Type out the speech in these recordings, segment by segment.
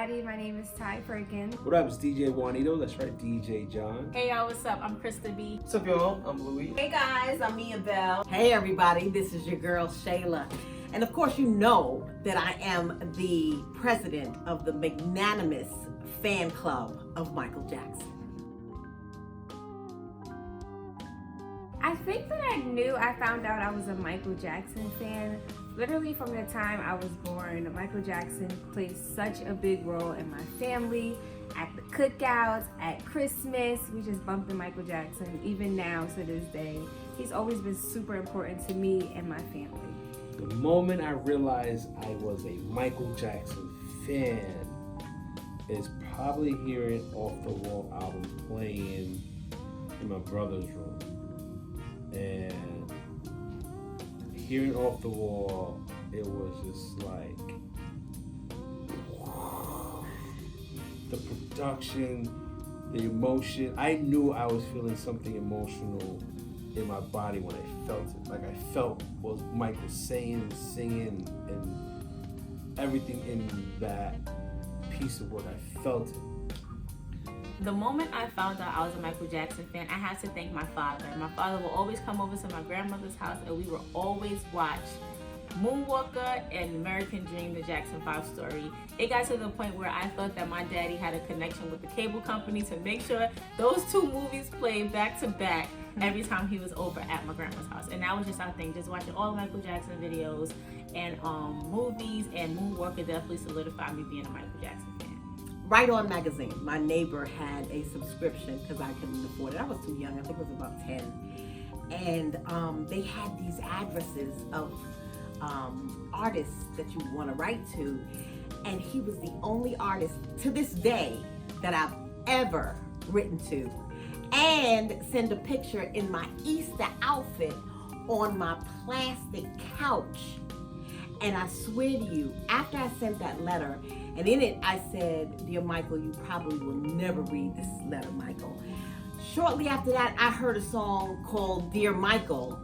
everybody. My name is Ty Perkins. What up? It's DJ Juanito. That's right, DJ John. Hey y'all, what's up? I'm Krista B. What's up, y'all? I'm Louis. Hey guys, I'm Mia Bell. Hey everybody, this is your girl Shayla. And of course you know that I am the president of the magnanimous fan club of Michael Jackson. I think that I found out I was a Michael Jackson fan literally from the time I was born. Michael Jackson played such a big role in my family, at the cookouts, at Christmas. We just bumped in Michael Jackson, even now to this day. He's always been super important to me and my family. The moment I realized I was a Michael Jackson fan is probably hearing Off the Wall album playing in my brother's room. And hearing Off the Wall, it was just like the production, the emotion. I knew I was feeling something emotional in my body when I felt it. Like I felt what Mike was saying, singing, and everything in that piece of work. I felt it. The moment I found out I was a Michael Jackson fan, I had to thank my father. My father will always come over to my grandmother's house and we would always watch Moonwalker and American Dream, the Jackson 5 story. It got to the point where I thought that my daddy had a connection with the cable company to make sure those two movies played back to back every time he was over at my grandma's house. And that was just our thing, just watching all the Michael Jackson videos and movies, and Moonwalker definitely solidified me being a Michael Jackson fan. Right On magazine, my neighbor had a subscription because I couldn't afford it. I was too young, I think it was about 10. And they had these addresses of artists that you want to write to. And he was the only artist to this day that I've ever written to. And send a picture in my Easter outfit on my plastic couch. And I swear to you, after I sent that letter, and in it I said, "Dear Michael, you probably will never read this letter, Michael." Shortly after that, I heard a song called Dear Michael.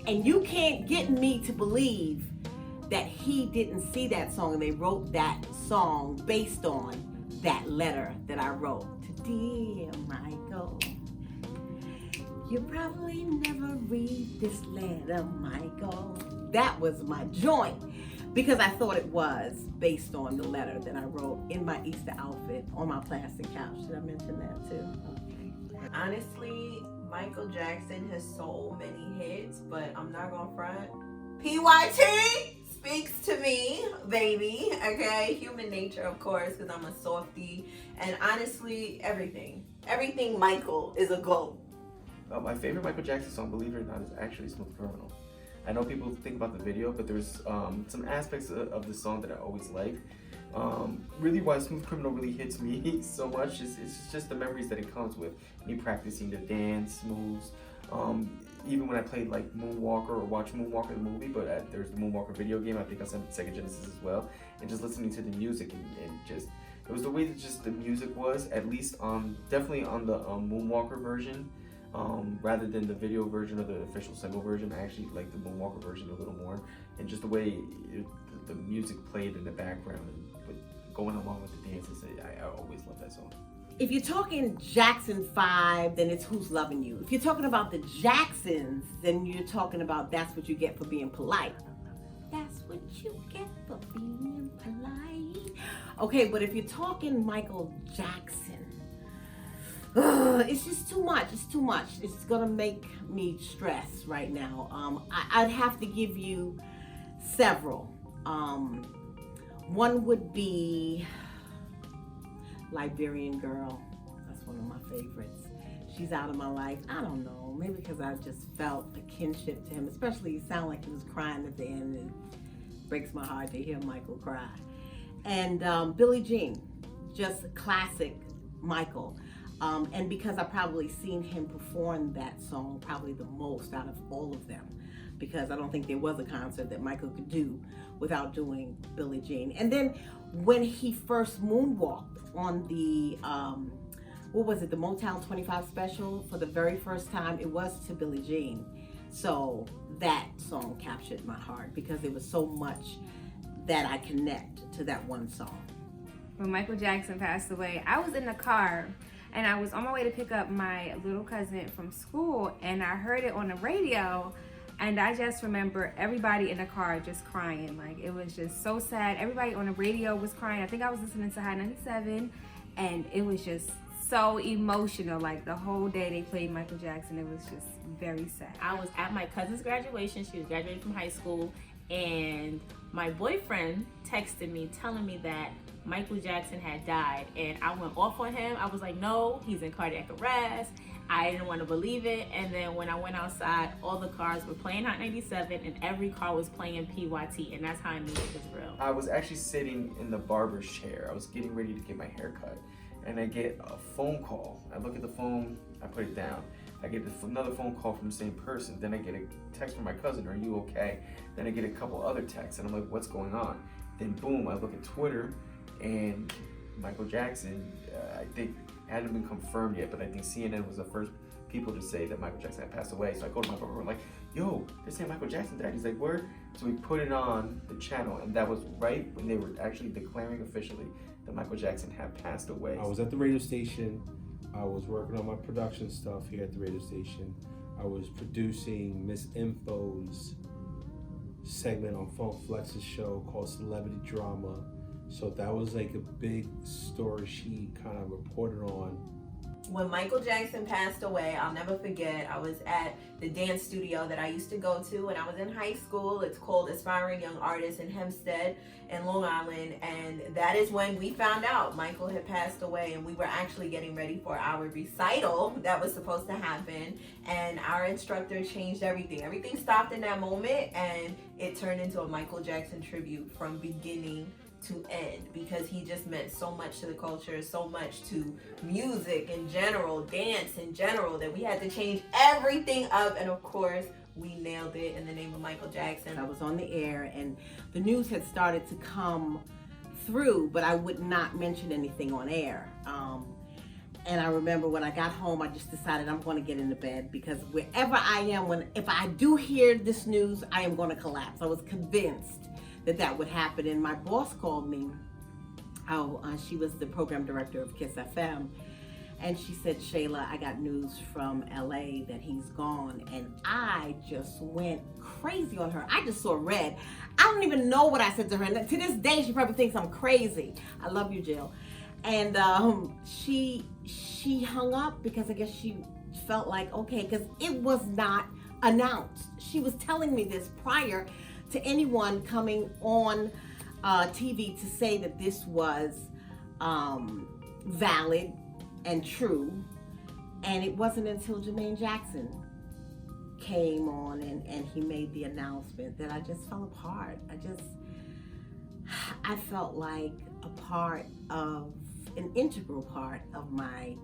And you can't get me to believe that he didn't see that song and they wrote that song based on that letter that I wrote to Dear Michael. You probably never read this letter, Michael. That was my joint because I thought it was based on the letter that I wrote in my Easter outfit on my plastic couch. Did I mention that too? Okay. Honestly, Michael Jackson has so many hits, but I'm not gonna front. PYT speaks to me, baby. Okay, human nature, of course, because I'm a softie. And honestly, everything Michael is a GOAT. My favorite Michael Jackson song, believe it or not, is actually Smooth Criminal. I know people think about the video, but there's some aspects of the song that I always like. Really why Smooth Criminal really hits me so much is it's just the memories that it comes with. Me practicing the dance moves, even when I played like Moonwalker or watched Moonwalker the movie, but there's the Moonwalker video game, I think I sent Sega Genesis as well, and just listening to the music and just, it was the way that just the music was, at least definitely on the Moonwalker version. Rather than the video version or the official single version, I actually like the Moonwalker version a little more, and just the way the music played in the background and going along with the dances, I always love that song. If you're talking Jackson 5, then it's Who's Loving You. If you're talking about the Jacksons, then you're talking about That's What You Get for Being Polite. That's what you get for being polite. Okay, but if you're talking Michael Jackson, it's just too much. It's too much. It's gonna make me stress right now. I'd have to give you several. One would be Liberian Girl. That's one of my favorites. She's out of my life. I don't know, maybe because I just felt a kinship to him, especially he sounded like he was crying at the end. It breaks my heart to hear Michael cry. And Billie Jean, just classic Michael. And because I probably seen him perform that song probably the most out of all of them, because I don't think there was a concert that Michael could do without doing Billie Jean. And then when he first moonwalked on the, what was it, the Motown 25 special for the very first time, it was to Billie Jean. So that song captured my heart because there was so much that I connect to that one song. when Michael Jackson passed away, I was in the car and I was on my way to pick up my little cousin from school, and I heard it on the radio, and I just remember everybody in the car just crying. Like, it was just so sad. Everybody on the radio was crying. I think I was listening to Hot 97, and it was just so emotional. Like, the whole day they played Michael Jackson, it was just very sad. I was at my cousin's graduation. She was graduating from high school, and my boyfriend texted me telling me that Michael Jackson had died, and I went off on him. I was like, no, he's in cardiac arrest. I didn't want to believe it. And then when I went outside, all the cars were playing Hot 97, and every car was playing PYT, and that's how I knew it was real. I was actually sitting in the barber's chair. I was getting ready to get my hair cut, and I get a phone call. I look at the phone, I put it down. I get another phone call from the same person. Then I get a text from my cousin, are you okay? Then I get a couple other texts, and I'm like, what's going on? Then boom, I look at Twitter, and Michael Jackson, I think, hadn't been confirmed yet, but I think CNN was the first people to say that Michael Jackson had passed away. So I go to my brother, I'm like, yo, they're saying Michael Jackson died. He's like, word? So we put it on the channel, and that was right when they were actually declaring officially that Michael Jackson had passed away. I was at the radio station. I was working on my production stuff here at the radio station. I was producing Miss Info's segment on Funk Flex's show called Celebrity Drama. So that was like a big story she kind of reported on. When Michael Jackson passed away, I'll never forget, I was at the dance studio that I used to go to when I was in high school. It's called Aspiring Young Artists in Hempstead in Long Island, and that is when we found out Michael had passed away, and we were actually getting ready for our recital that was supposed to happen, and our instructor changed everything. Everything stopped in that moment, and it turned into a Michael Jackson tribute from beginning to end, because he just meant so much to the culture, so much to music in general, dance in general, that we had to change everything up. And of course, we nailed it in the name of Michael Jackson. I was on the air, and the news had started to come through, but I would not mention anything on air. And I remember when I got home, I just decided I'm going to get into bed, because wherever I am, if I do hear this news, I am going to collapse. I was convinced that would happen. And my boss called me. She was the program director of Kiss FM, and she said, Shayla, I got news from LA that he's gone. And I just went crazy on her. I just saw red. I don't even know what I said to her, and to this day she probably thinks I'm crazy. I love you, Jill. And she hung up, because I guess she felt like, okay, because it was not announced. She was telling me this prior to anyone coming on TV to say that this was valid and true. And it wasn't until Jermaine Jackson came on and he made the announcement that I just fell apart. I felt like an integral part of my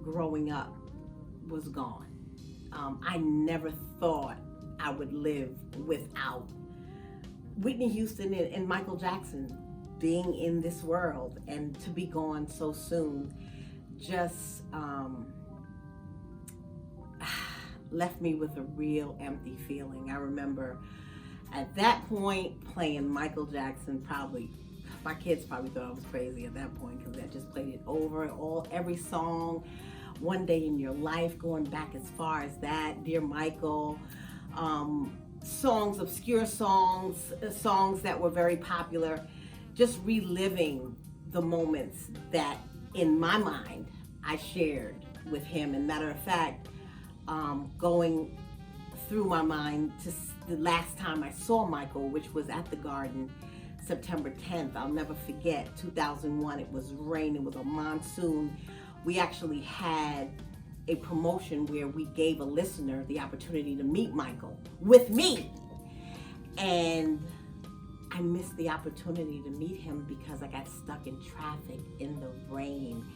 growing up was gone. I never thought I would live without Whitney Houston and Michael Jackson being in this world, and to be gone so soon just left me with a real empty feeling. I remember at that point playing Michael Jackson, probably my kids probably thought I was crazy at that point, because I just played it over every song. One Day in Your Life, going back as far as that, Dear Michael, songs, obscure songs that were very popular, just reliving the moments that in my mind I shared with him. And matter of fact, going through my mind to the last time I saw Michael, which was at the Garden, September 10th. I'll never forget, 2001. It was rain, it was a monsoon. We actually had a promotion where we gave a listener the opportunity to meet Michael with me. And I missed the opportunity to meet him because I got stuck in traffic in the rain.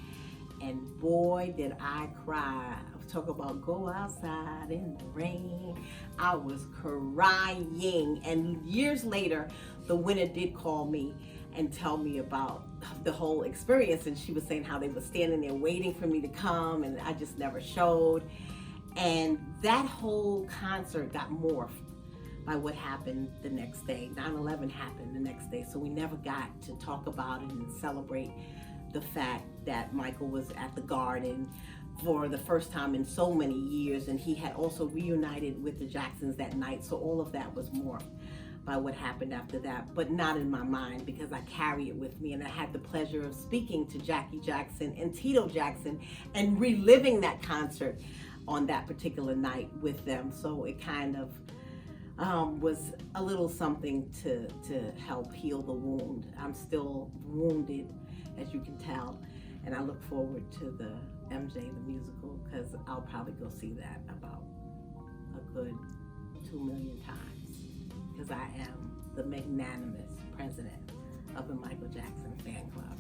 And boy, did I cry. Talk about go outside in the rain. I was crying. And years later, the winner did call me and tell me about the whole experience. And she was saying how they were standing there waiting for me to come, and I just never showed. And that whole concert got morphed by what happened the next day. 9/11 happened the next day, so we never got to talk about it and celebrate the fact that Michael was at the Garden for the first time in so many years, and he had also reunited with the Jacksons that night, so all of that was morphed by what happened after that, but not in my mind because I carry it with me. And I had the pleasure of speaking to Jackie Jackson and Tito Jackson and reliving that concert on that particular night with them. So it kind of was a little something to help heal the wound. I'm still wounded, as you can tell, and I look forward to the MJ the musical because I'll probably go see that about a good 2 million times. Because I am the magnanimous president of the Michael Jackson fan club.